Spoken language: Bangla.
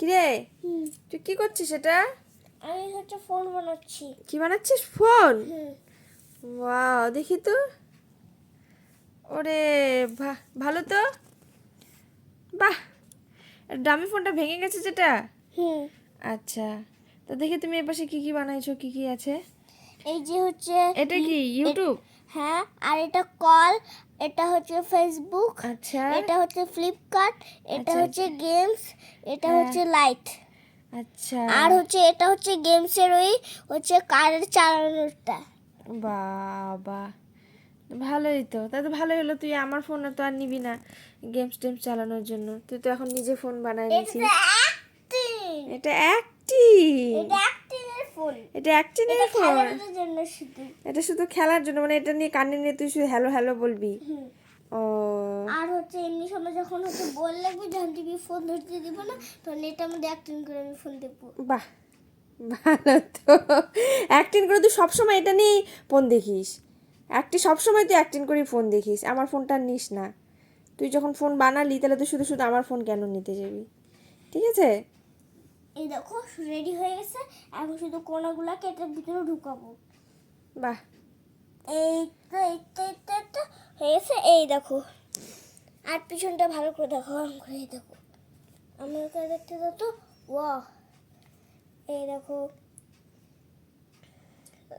কিরে তুই কি করছিস এটা? আমি হচ্ছে ফোন বানাচ্ছি। কি বানাচ্ছিস? ফোন? হুম। ওয়াও, দেখি তো। ওরে ভালো তো। বাহ, দামি ফোনটা ভেঙে গেছে যেটা। হুম। আচ্ছা, তো দেখি তুমি এর পাশে কি কি বানাইছো, কি কি আছে? এই যে হচ্ছে এটা কি ইউটিউব? হ্যাঁ, আর এটা কল, এটা হচ্ছে ফেসবুক, আচ্ছা এটা হচ্ছে ফ্লিপকার্ট, এটা আচ্ছা হচ্ছে গেমস, এটা হ্যাঁ, হচ্ছে লাইট, আচ্ছা। আর হচ্ছে এটা হচ্ছে গেমসের ওই হচ্ছে কারের চালানোটা। বাবা, ভালোই তো। তা তো ভালোই হলো, তুই আমার ফোন তো আর নিবি না গেমস টেমস চালানোর জন্য। তুই তো এখন নিজে ফোন বানাই নিছিস। এটা অ্যাক্টিং এর ফোন। এটা অ্যাক্টিনের এটা ফোন। খেলার জন্য শুধু। এটা শুধু খেলার জন্য, মানে এটা নিয়ে কানে নিয়ে তুই শুধু হ্যালো হ্যালো বলবি? হুম। ও, আর হচ্ছে এমনি সময় যখন হচ্ছে বল লাগবে, যখন টিভি ফোন ধরতে দিব না, তখন এটার মধ্যে অ্যাক্টিং করে আমি ফোন দেবো। বাহ, ভালো তো। অ্যাক্টিং করে তুই সবসময় এটা নিয়েই ফোন দেখিস। সবসময় তুই অ্যাক্টিং করে ফোন দেখিস, আমার ফোনটা নিস না। তুই যখন ফোন বানালি তাহলে তুই শুধু শুধু আমার ফোন কেন নিতে যাবি? ঠিক আছে। এই দেখো রেডি হয়ে গেছে, এখন শুধু কোনাগুলোকে এটার ভিতরে ঢুকাবো। বাহ, এই তো এই তো হয়ে গেছে। এই দেখো, আর পিছনটা ভালো করে দেখো, আরাম করে দেখো, আমার কাছে দেখতে দাও তো। ওয়াও, এই দেখো।